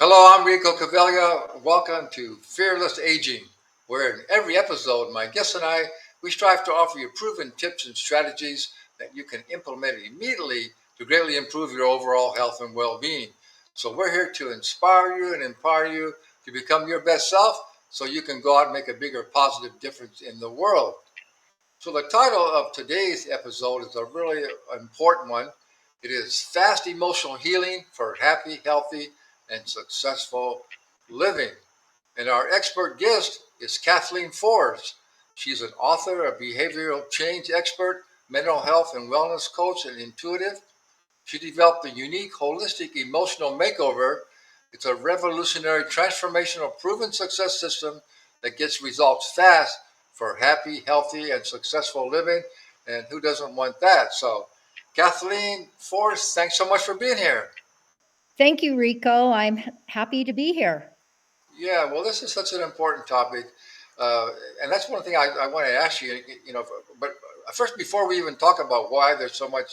Hello, I'm Rico Cavella. Welcome to Fearless Aging, where in every episode, my guests and I, we strive to offer you proven tips and strategies that you can implement immediately to greatly improve your overall health and well-being. So we're here to inspire you and empower you to become your best self so you can go out and make a bigger positive difference in the world. So the title of today's episode is a really important one. It is Fast Emotional Healing for Happy, Healthy, and Successful Living. And our expert guest is Kathleen Forbes. She's an author, a behavioral change expert, mental health and wellness coach, and intuitive. She developed a unique holistic emotional makeover. It's a revolutionary transformational proven success system that gets results fast for happy, healthy, and successful living. And who doesn't want that? So, Kathleen Forrest, thanks so much for being here. Thank you, Rico. I'm happy to be here. Yeah, well, this is such an important topic. Uh, and that's one thing I want to ask you, but first, before we even talk about why there's so much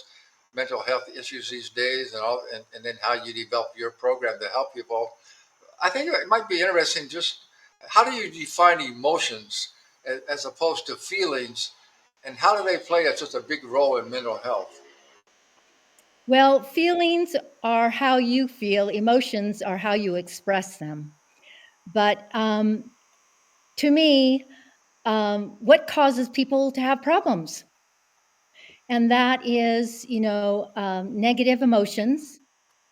mental health issues these days and then how you develop your program to help people, I think it might be interesting just how do you define emotions as opposed to feelings, and how do they play such a big role in mental health? Well, feelings are how you feel, emotions are how you express them. But to me, what causes people to have problems? And that is, negative emotions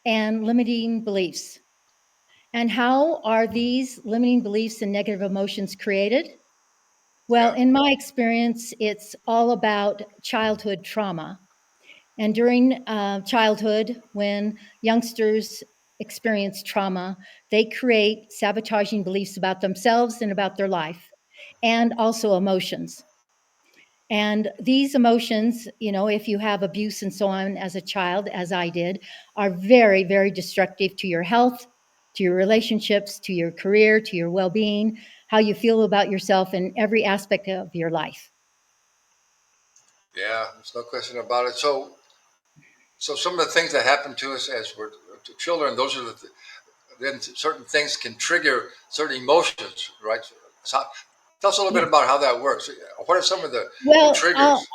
and limiting beliefs. And how are these limiting beliefs and negative emotions created? Well, Yeah, in my experience, it's all about childhood trauma. And during childhood, when youngsters experience trauma, they create sabotaging beliefs about themselves and about their life, and also emotions. And these emotions, if you have abuse and so on as a child, as I did, are very, very destructive to your health, to your relationships, to your career, to your well being, how you feel about yourself in every aspect of your life. yeah, there's no question about it. So some of the things that happen to us as we're children, those are then certain things can trigger certain emotions, right? So tell us a little bit Yeah. about how that works. What are some of the Well, triggers?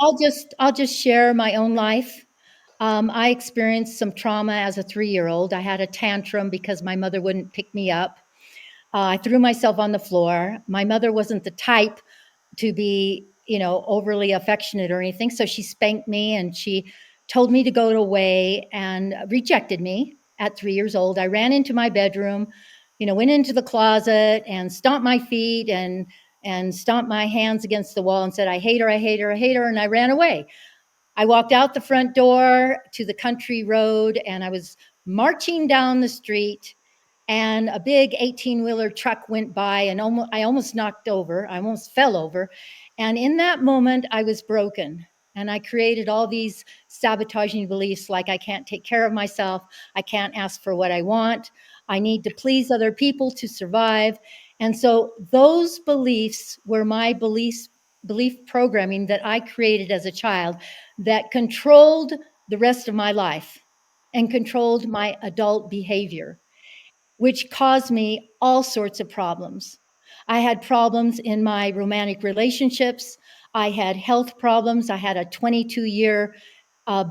I'll just share my own life. I experienced some trauma as a 3-year old. I had a tantrum because my mother wouldn't pick me up. I threw myself on the floor. My mother wasn't the type to be, overly affectionate or anything. So she spanked me and she told me to go away and rejected me at 3 years old. I ran into my bedroom, went into the closet and stomped my feet and stomped my hands against the wall and said, I hate her, I hate her, I hate her. And I ran away. I walked out the front door to the country road and I was marching down the street and a big 18-wheeler truck went by and I almost knocked over. I almost fell over. And in that moment, I was broken. And I created all these sabotaging beliefs like I can't take care of myself. I can't ask for what I want. I need to please other people to survive. And so those beliefs were my belief programming that I created as a child that controlled the rest of my life and controlled my adult behavior, which caused me all sorts of problems. I had problems in my romantic relationships. I had health problems. I had a 22-year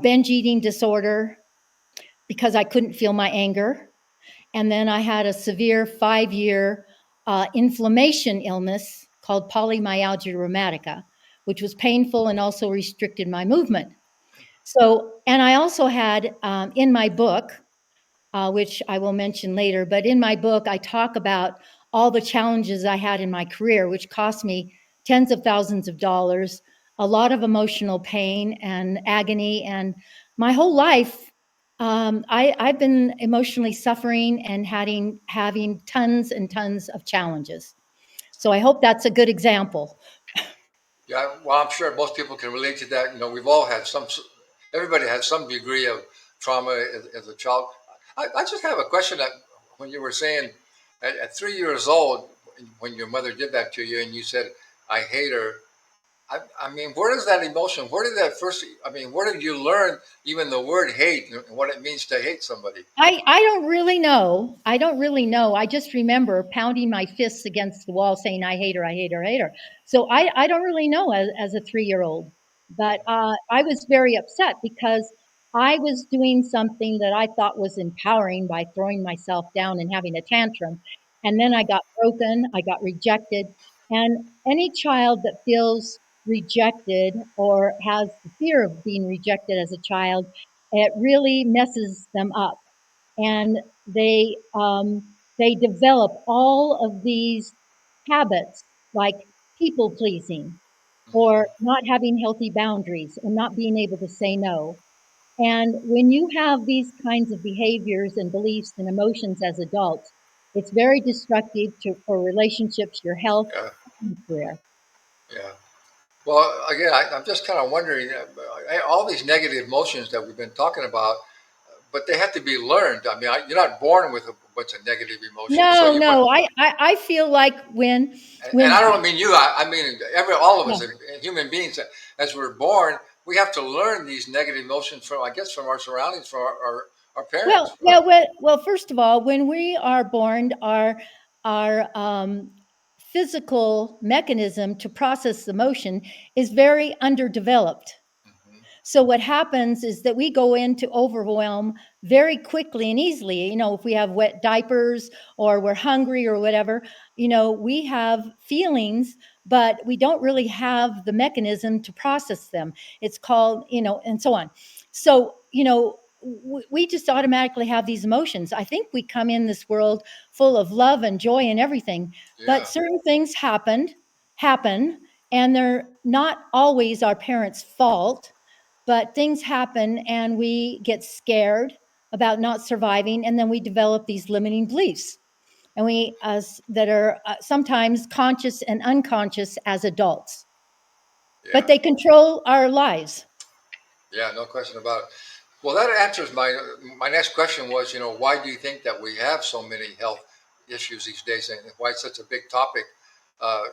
binge eating disorder because I couldn't feel my anger. And then I had a severe 5-year inflammation illness called polymyalgia rheumatica, which was painful and also restricted my movement. So, and I also had in my book, which I will mention later. But in my book, I talk about all the challenges I had in my career, which cost me tens of thousands of dollars, a lot of emotional pain and agony. And my whole life, I've been emotionally suffering and having tons and tons of challenges. So I hope that's a good example. Yeah, well, I'm sure most people can relate to that. We've all had everybody had some degree of trauma as a child. I just have a question that when you were saying at 3 years old, when your mother did that to you and you said, I hate her, I mean, where does that emotion? Where did that first? I mean, where did you learn even the word hate and what it means to hate somebody? I don't really know. I don't really know. I just remember pounding my fists against the wall saying, I hate her, I hate her, I hate her. So I don't really know as a 3 year old. But I was very upset because I was doing something that I thought was empowering by throwing myself down and having a tantrum. And then I got broken, I got rejected. And any child that feels rejected or has the fear of being rejected as a child, it really messes them up, and they develop all of these habits like people pleasing or Hmm. not having healthy boundaries and not being able to say no. And when you have these kinds of behaviors and beliefs and emotions as adults, it's very destructive for relationships, your health, Yeah, and career. yeah. Well, again, I'm just kind of wondering, all these negative emotions that we've been talking about, but they have to be learned. I mean, you're not born with a bunch of negative emotions, so No, you. But no, I feel like and when I don't mean you. I mean all of yeah. us, human beings, as we're born, we have to learn these negative emotions from, I guess, from our surroundings, from our parents. Well, first of all, when we are born, our physical mechanism to process emotion is very underdeveloped. Mhm. So what happens is that we go into overwhelm very quickly and easily. If we have wet diapers or we're hungry or whatever, we have feelings, but we don't really have the mechanism to process them. It's called, and so on. So, we just automatically have these emotions. I think we come in this world full of love and joy and everything, but Yeah. certain things happen, and they're not always our parents' fault, but things happen and we get scared about not surviving, and then we develop these limiting beliefs, and we that are sometimes conscious and unconscious as adults, but Yeah. they control our lives. Yeah. No question about it. Well, that answers my next question was, why do you think that we have so many health issues these days, and why it's such a big topic?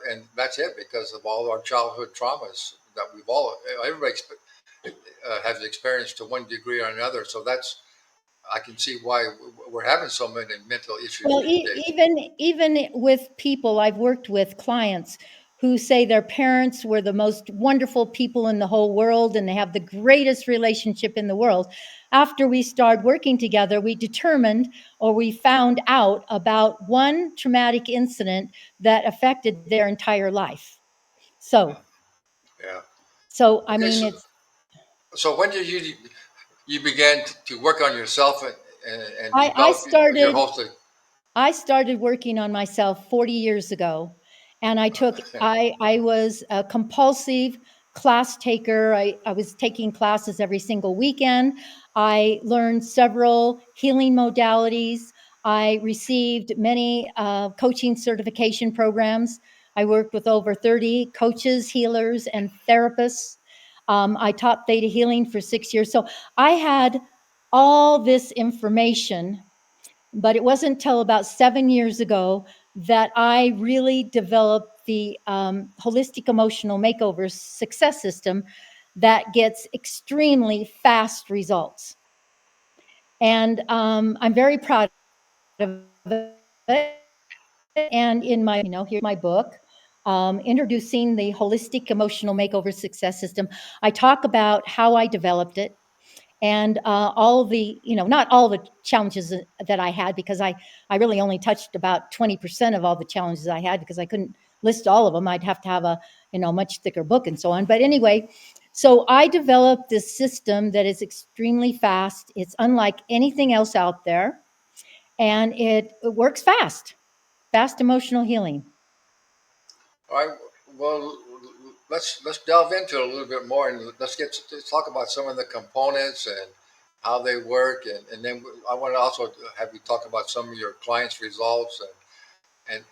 And that's it, because of all our childhood traumas that everybody has experienced to one degree or another. So I can see why we're having so many mental issues Well, these days. even with people I've worked with, clients who say their parents were the most wonderful people in the whole world and they have the greatest relationship in the world. After we started working together, we determined, or we found out about one traumatic incident that affected their entire life. So, Yeah. I Okay. mean, So, it's when did you began to work on yourself and I I develop your started whole I started working on myself 40 years ago, and I was a compulsive class taker. I was taking classes every single weekend. I learned several healing modalities. I received many coaching certification programs. I worked with over 30 coaches, healers, and therapists. I taught theta healing for 6 years. So I had all this information, but it wasn't until about 7 years ago that I really developed the holistic emotional makeover success system that gets extremely fast results. And I'm very proud of it. And in my, here's my book, Introducing the Holistic Emotional Makeover Success System. I talk about how I developed it, and all the, not all the challenges that I had, because I really only touched about 20% of all the challenges I had, because I couldn't list all of them. I'd have to have a much thicker book and so on. But anyway, so I developed this system that is extremely fast. It's unlike anything else out there, and it works fast emotional healing. All right. Well, let's delve into it a little bit more, and let's talk about some of the components and how they work, and then I want to also have you talk about some of your clients' results, and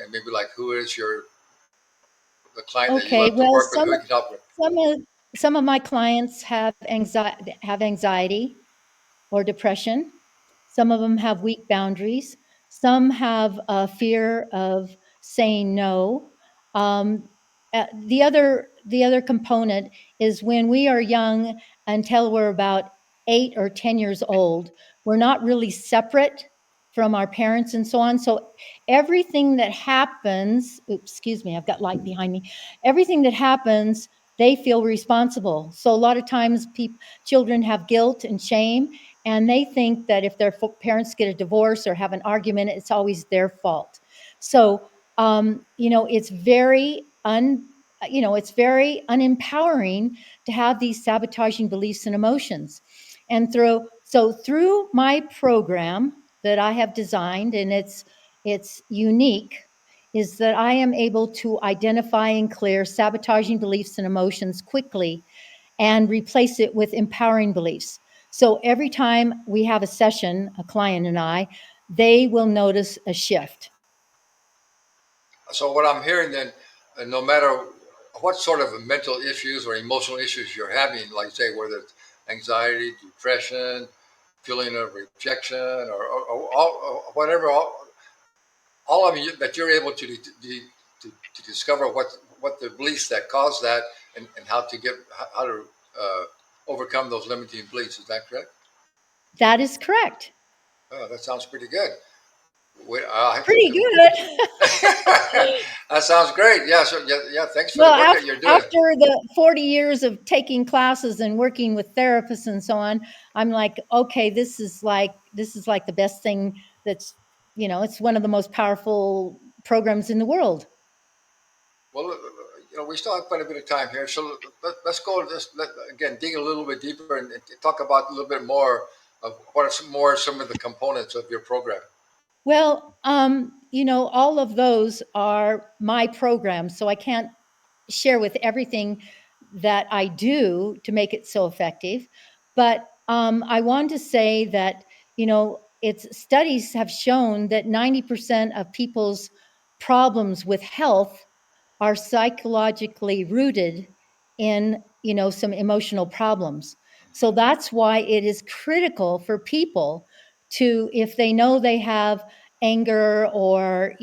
maybe like who is the client that you Okay, love to well, work with, who you can help with. some of some of my clients have anxiety or depression. Some of them have weak boundaries. Some have a fear of saying no. Um, the other component is when we are young until we're about 8 or 10 years old, we're not really separate from our parents and so on. So everything that happens, oops, excuse me, I've got light behind me. Everything that happens, they feel responsible. So a lot of times children have guilt and shame, and they think that if their parents get a divorce or have an argument, it's always their fault. So it's very it's very unempowering to have these sabotaging beliefs and emotions. And through my program that I have designed, and it's unique, is that I am able to identify and clear sabotaging beliefs and emotions quickly and replace it with empowering beliefs. So every time we have a session, a client and I, they will notice a shift. So what I'm hearing then, no matter what sort of mental issues or emotional issues you're having, like say whether it's anxiety, depression, feeling of rejection, or whatever, all of you that you're able to discover what the beliefs that cause that, and how to overcome those limiting beliefs. Is that correct? That is correct. Oh, that sounds pretty good. I have to. Pretty good. That sounds great. Yeah. So yeah. Thanks for the Well, work that you're doing. after the 40 years of taking classes and working with therapists and so on, I'm like, okay, this is like the best thing. It's one of the most powerful programs in the world. Well, we still have quite a bit of time here, so let's go. Again, dig a little bit deeper and talk about a little bit more of what are some of the components of your program. Well, all of those are my programs, so I can't share with everything that I do to make it so effective. But I want to say that, it's studies have shown that 90% of people's problems with health are psychologically rooted in, some emotional problems. So that's why it is critical for people to, if they know they have anger or,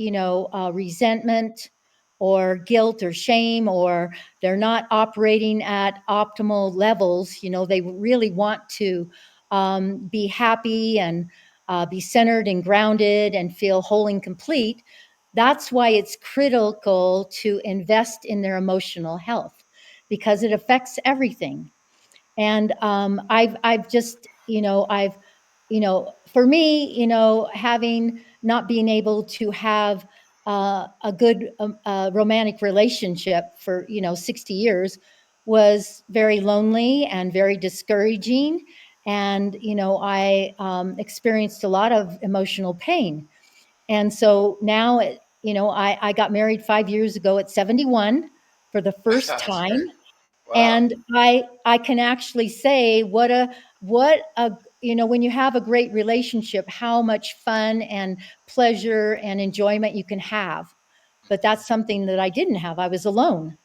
resentment or guilt or shame, or they're not operating at optimal levels, they really want to be happy and be centered and grounded and feel whole and complete. That's why it's critical to invest in their emotional health, because it affects everything. And I've just, for me, having not being able to have a good romantic relationship for 60 years was very lonely and very discouraging. And I experienced a lot of emotional pain. And so now, I got married 5 years ago at 71 for the first That's time. great. Wow. And I can actually say what a when you have a great relationship, how much fun and pleasure and enjoyment you can have. But that's something that I didn't have. I was alone.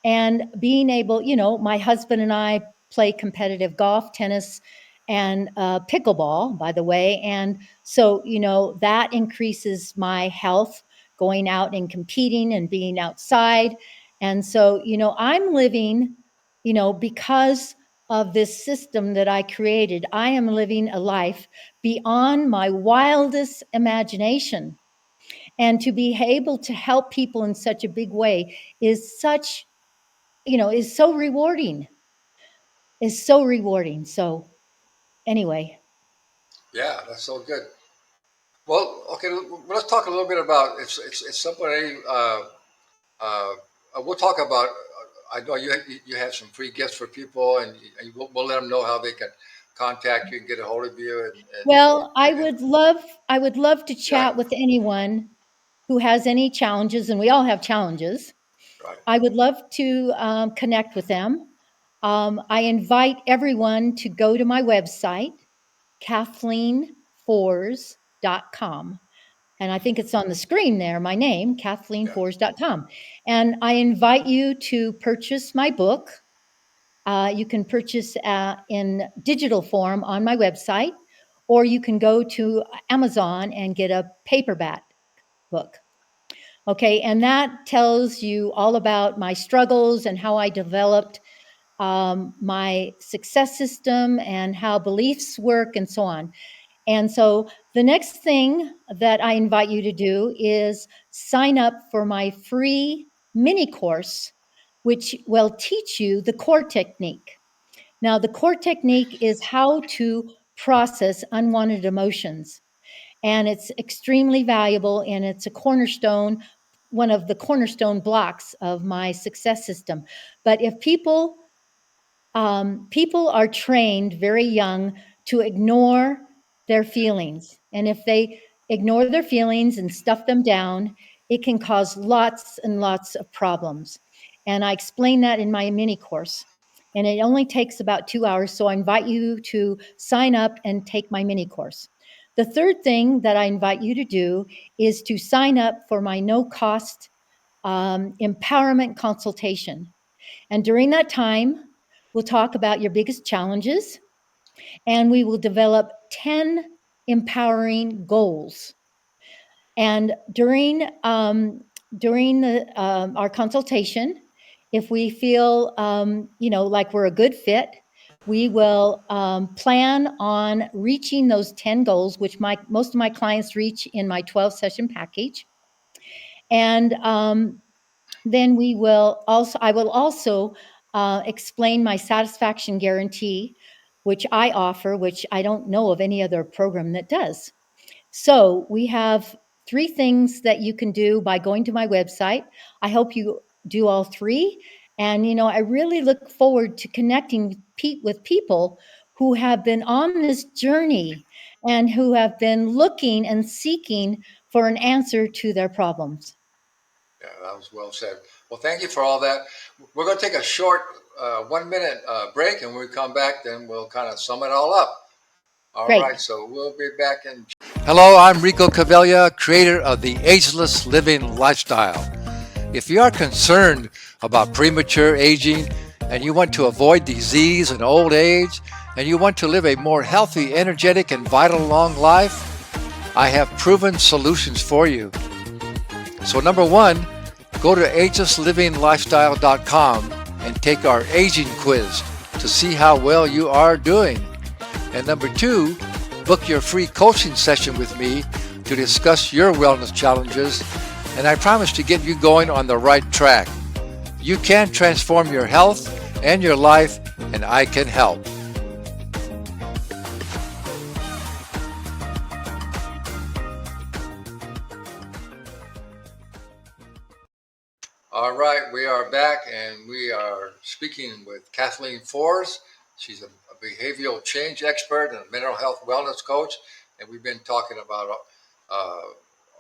And being able, my husband and I play competitive golf, tennis, and pickleball, by the way. And so, that increases my health, going out and competing and being outside. And so, I'm living, because of this system that I created, I am living a life beyond my wildest imagination. And to be able to help people in such a big way is so rewarding. Is so rewarding. So anyway, Yeah, that's so good. Well, okay. Let's talk a little bit about it's somebody. Uh, we'll talk about. I know you have some free gifts for people, and we'll let them know how they can contact you and get a hold of you. well, I And would love I would love to yeah, chat with anyone who has any challenges, and we all have challenges. right. I would love to connect with them. I invite everyone to go to my website, KathleenFors.com. And I think it's on the screen there, my name, Yeah. KathleenFors.com. And I invite you to purchase my book. You can purchase in digital form on my website, or you can go to Amazon and get a paperback book. Okay, and that tells you all about my struggles and how I developed my success system and how beliefs work and so on. And so the next thing that I invite you to do is sign up for my free mini course, which will teach you the core technique. Now, the core technique is how to process unwanted emotions. And it's extremely valuable, and it's a cornerstone, one of the cornerstone blocks of my success system. But if people are trained very young to ignore their feelings. And if they ignore their feelings and stuff them down, it can cause lots and lots of problems. And I explain that in my mini course. And it only takes about 2 hours. So I invite you to sign up and take my mini course. The third thing that I invite you to do is to sign up for my no cost empowerment consultation. And during that time, we'll talk about your biggest challenges, and we will develop 10 empowering goals. And during our consultation, if we feel like we're a good fit, we will plan on reaching those 10 goals, which most of my clients reach in my 12-session package. And then I will also explain my satisfaction guarantee, which I offer, which I don't know of any other program that does. So we have 3 things that you can do by going to my website. I hope you do all 3. And, I really look forward to connecting with people who have been on this journey and who have been looking and seeking for an answer to their problems. Yeah, that was well said. Well, thank you for all that. We're going to take a short 1 minute break, and when we come back, then we'll kind of sum it all up. All Great. right, so we'll be back in. Hello, I'm Rico Cavella, creator of the Ageless Living Lifestyle. If you are concerned about premature aging and you want to avoid disease and old age, and you want to live a more healthy, energetic, and vital long life, I have proven solutions for you. So number 1, go to agelessliving.lifestyle.com and take our aging quiz to see how well you are doing. And number 2, book your free coaching session with me to discuss your wellness challenges, and I promise to get you going on the right track. You can transform your health and your life, and I can help. All right, we are back, and we are speaking with Kathleen Forrest. She's a behavioral change expert and a mental health wellness coach, and we've been talking about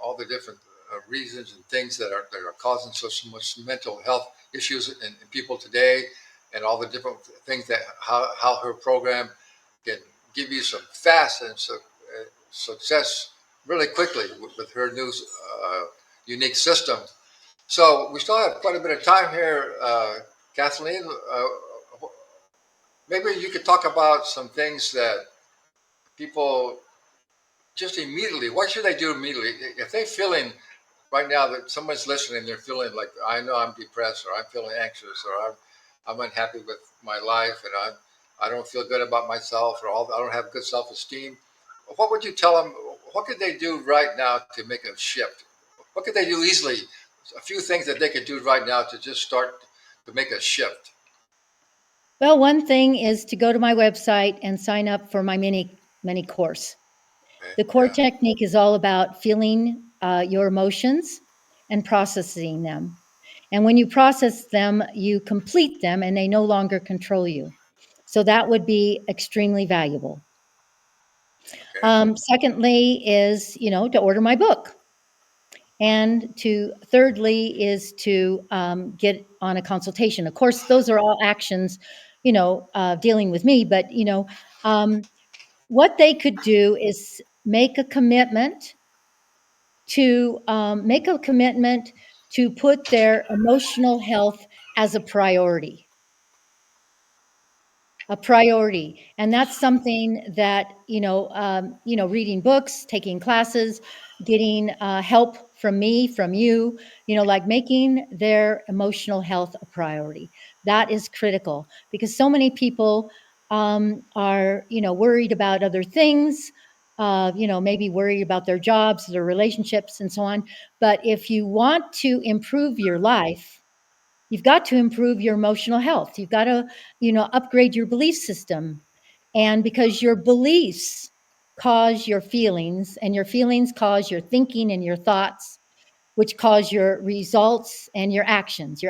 all the different reasons and things that are causing so much mental health issues in people today, and all the different things that how her program can give you some fast and success really quickly with her new unique system. So we still have quite a bit of time here, Kathleen. Maybe you could talk about some things that people just immediately, what should they do immediately? If they're feeling right now that someone's listening, they're feeling like, I know I'm depressed, or I'm feeling anxious, or I'm unhappy with my life, and I don't feel good about myself, or I don't have good self-esteem. What would you tell them? What could they do right now to make a shift? What could they do easily? A few things that they could do right now to just start to make a shift. Well, one thing is to go to my website and sign up for my mini course. Okay? The core Yeah. technique is all about feeling your emotions and processing them. And when you process them, you complete them and they no longer control you. So that would be extremely valuable. Okay. Secondly is, to order my book. And thirdly is to get on a consultation. Of course, those are all actions, dealing with me. But, what they could do is make a commitment to put their emotional health as a priority. a priority. And that's something that, reading books, taking classes, getting help from me, from you, like making their emotional health a priority. That is critical because so many people are, worried about other things, maybe worried about their jobs, their relationships, and so on. But if you want to improve your life, you've got to improve your emotional health. You've got to, upgrade your belief system. And because your beliefs cause your feelings, and your feelings cause your thinking and your thoughts, which cause your results and your actions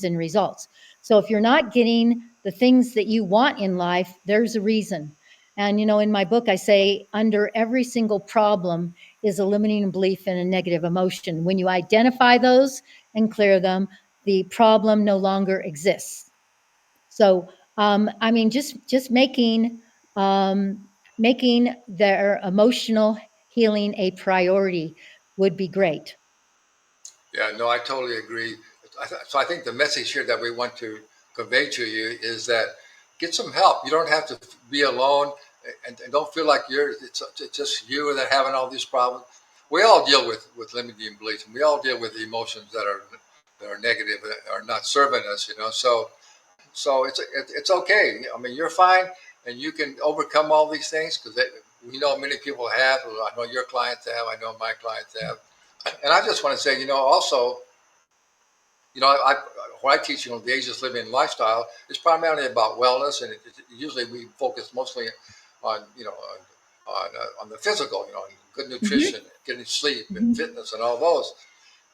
and results. So if you're not getting the things that you want in life, there's a reason. And, in my book, I say under every single problem is a limiting belief and a negative emotion. When you identify those and clear them, the problem no longer exists. So, just making their emotional healing a priority would be great. Yeah, no, I totally agree. So I think the message here that we want to convey to you is that get some help. You don't have to be alone, and don't feel like it's just you that having all these problems. We all deal with limiting beliefs, and we all deal with emotions that are negative, that are not serving us. So it's okay. I mean, you're fine, and you can overcome all these things because we know many people have. I know your clients have. I know my clients have. And I just want to say, also, what I teach, the ageless living lifestyle is primarily about wellness, and usually we focus mostly on, on the physical, on good Mhm, nutrition, getting sleep, and mhm. fitness, and all those.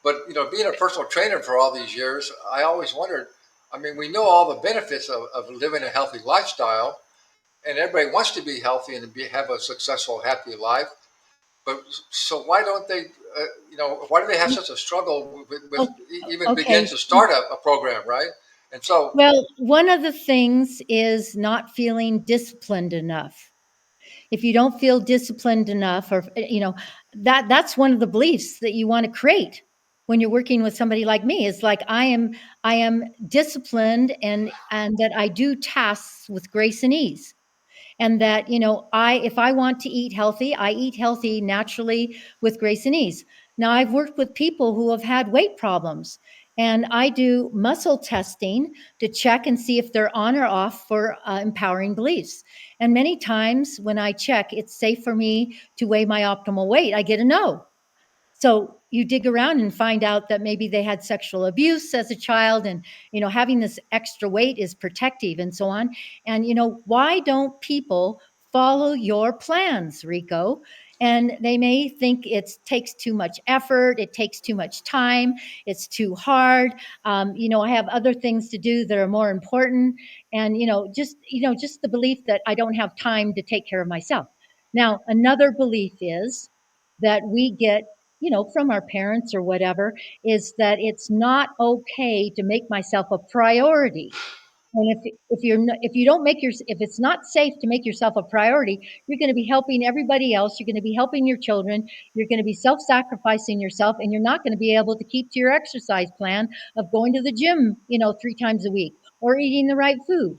But being a personal trainer for all these years, I always wondered. I mean, we know all the benefits of living a healthy lifestyle, and everybody wants to be healthy and have a successful, happy life. But so why don't they? Why do they have such a struggle with Oh, even begin okay. to start a program, right? And so, Well, one of the things is not feeling disciplined enough. If you don't feel disciplined enough, or that's one of the beliefs that you want to create when you're working with somebody like me. Is like I am disciplined, and that I do tasks with grace and ease, and that I if I want to eat healthy, I eat healthy naturally with grace and ease. Now I've worked with people who have had weight problems, and I do muscle testing to check and see if they're on or off for empowering beliefs. And many times when I check it's safe for me to weigh my optimal weight, I get a no. So you dig around and find out that maybe they had sexual abuse as a child, and having this extra weight is protective and so on. And why don't people follow your plans, Rico? And they may think it takes too much effort, it takes too much time, it's too hard. I have other things to do that are more important, and just the belief that I don't have time to take care of myself. Now, another belief is that we get from our parents or whatever, is that it's not okay to make myself a priority. And if you don't make your if it's not safe to make yourself a priority, you're going to be helping everybody else. You're going to be helping your children. You're going to be self-sacrificing yourself, and you're not going to be able to keep to your exercise plan of going to the gym, 3 times a week, or eating the right food.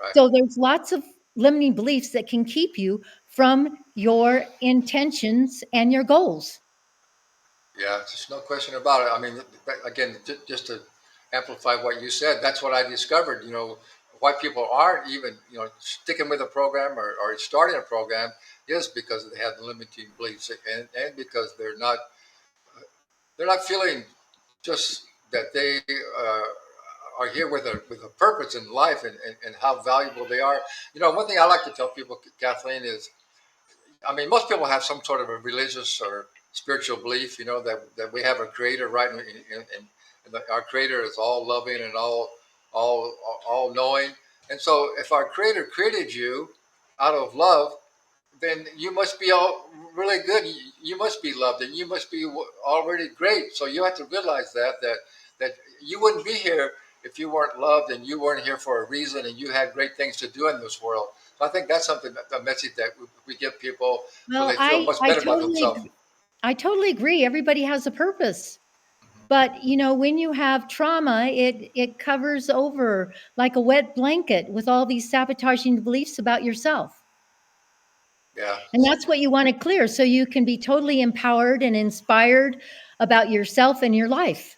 right, So there's lots of limiting beliefs that can keep you from your intentions and your goals. yeah, just no question about it. I mean, again, just to amplify what you said, that's what I discovered. Why people aren't even sticking with a program or starting a program is because they have limiting beliefs, and because they're not feeling just that they are here with a purpose in life, and how valuable they are. One thing I like to tell people, Kathleen, is I mean, most people have some sort of a religious or spiritual belief, that we have a creator, right? And our creator is all loving and all all knowing. And so, if our creator created you out of love, then you must be all really good. You must be loved, and you must be already great. So you have to realize that you wouldn't be here if you weren't loved, and you weren't here for a reason, and you had great things to do in this world. So I think that's something, a message that we give people, so Well, they feel much better about themselves. I totally agree. Everybody has a purpose. But when you have trauma, it covers over like a wet blanket with all these sabotaging beliefs about yourself. Yeah. And that's what you want to clear so you can be totally empowered and inspired about yourself and your life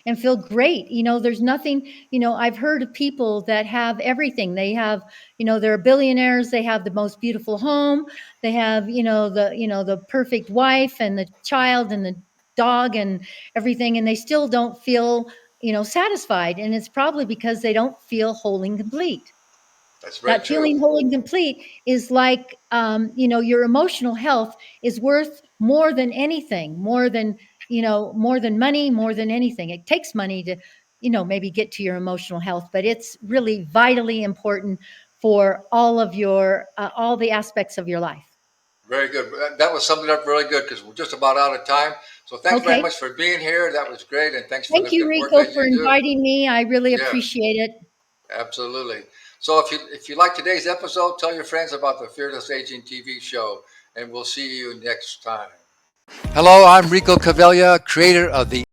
and feel great. There's nothing, I've heard of people that have everything. They have, they're billionaires, they have the most beautiful home, they have, the perfect wife and the child and the dog and everything, and they still don't feel, satisfied. And it's probably because they don't feel whole and complete. That's very That true. feeling whole and complete is like, your emotional health is worth more than anything, more than money, more than anything. It takes money to, maybe get to your emotional health, but it's really vitally important for all the aspects of your life. Very good. That was summed up really good because we're just about out of time. So thanks very Okay. much for being here. That was great. And thanks for Thank the you, good work Rico, that for you do. inviting me. I really Yeah, appreciate it. absolutely. So if you like today's episode, tell your friends about the Fearless Aging TV show, and we'll see you next time. Hello, I'm Rico Cavella, creator of the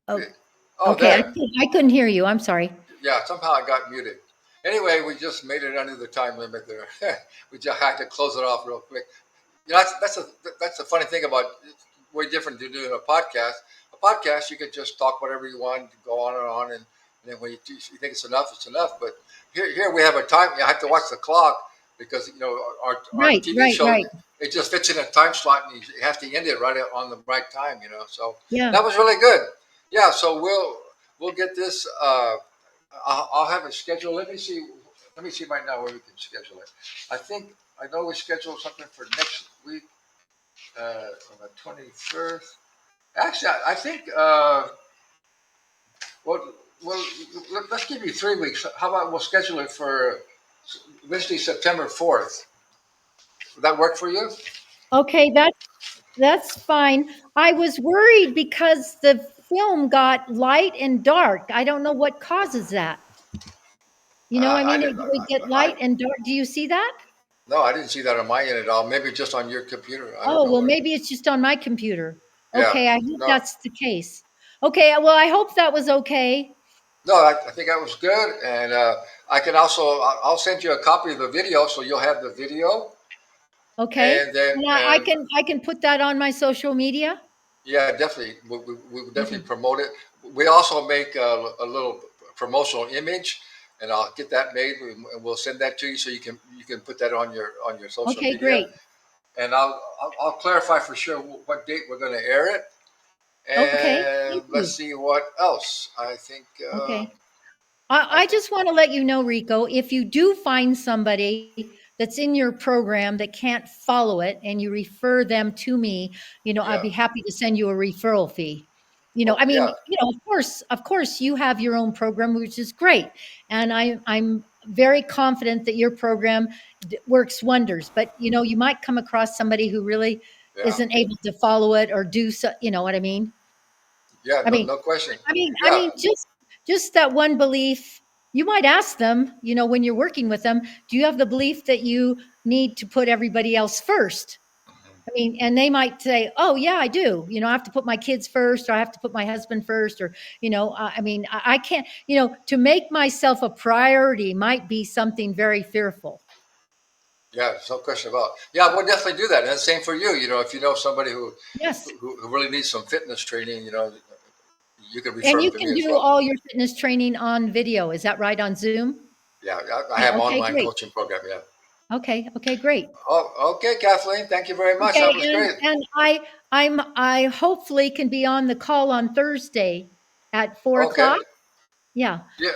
Oh, Oh, okay. I, there. couldn't- I couldn't hear you. I'm sorry. Yeah, somehow I got muted. Anyway, we just made it under the time limit there. We just had to close it off real quick. That's the funny thing about it's way different than doing a podcast. A podcast, you can just talk whatever you want, go on and on, and then when you think it's enough, it's enough. But here we have a time. You have to watch the clock because our Right, TV right, show right. it just fits in a time slot, and you have to end it right on the right time. So Yeah. that was really good. Yeah, so we'll get this. I'll have it scheduled. Let me see. Let me see right now where we can schedule it. I know we scheduled something for next week on the 21st. Actually, I think. Well, well, let's give you 3 weeks. How about we'll schedule it for Wednesday, September 4th. Would that work for you? Okay, that's fine. I was worried because the film got light and dark. I don't know what causes that. I It did. would get light and dark. Do you see that? No, I didn't see that on my end at all. Maybe just on your computer. I don't Oh, know well, what. maybe it's just on my computer. Yeah. Okay, I hope No. that's the case. Okay, well, I hope that was okay. No, I think that was good, and I can also I'll send you a copy of the video so you'll have the video, Okay. and then And and I can put that on my social media. yeah, definitely we will definitely Okay. promote it. We also make a little promotional image, and I'll get that made, and we'll send that to you so you can put that on your social Okay, media, great. and I'll clarify for sure what date we're going to air it, Okay, and thank let's you. see what else. I think Okay. I I think just want to let you know, Rico, if you do find somebody that's in your program that can't follow it and you refer them to me, I'd yeah. be happy to send you a referral fee. Oh yeah. Of course, you have your own program, which is great, and I'm very confident that your program works wonders. But you might come across somebody who really Yeah. isn't able to follow it or do so. You know what I mean? Yeah. I No, mean, no question. I Yeah. mean, just that one belief. You might ask them, when you're working with them, do you have the belief that you need to put everybody else first? I mean, and they might say, "Oh, yeah, I do. I have to put my kids first, or I have to put my husband first, or I mean, I can't. To make myself a priority might be something very fearful." Yeah, there's no question about. Yeah, we'll definitely do that. And the same for you. If you know somebody Yes, who really needs some fitness training, you can refer and them you to me can as do well. all your fitness training on video. Is that right, on Zoom? Yeah, I Yeah. have Okay. online Great. coaching program. Yeah. Okay. Okay. Great. Oh, okay, Kathleen. Thank you very much. Okay, That was and great. I hopefully can be on the call on Thursday at 4 o'clock. Okay. Yeah, Yeah.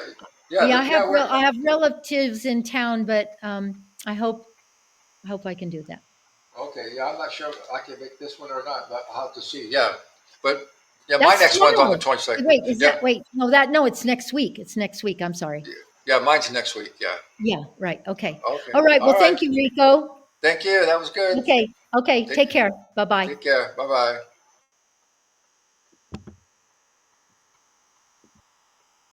Yeah. yeah. Yeah. We're I have relatives in town, but I hope. I hope I can do that. Okay, yeah, I'm not sure if I can make this one or not, but I'll have to see. Yeah, but yeah, my That's next one's on the tomorrow. 22nd. Wait, is Yeah, that, wait, no, that, no, it's next week. It's next week. I'm sorry. yeah, mine's next week. Yeah. Yeah, right. Okay. Okay. All right. All Well, right. thank you, Rico. Thank you. That was good. Okay. Okay. Take Take care. Bye bye. take care. Bye bye.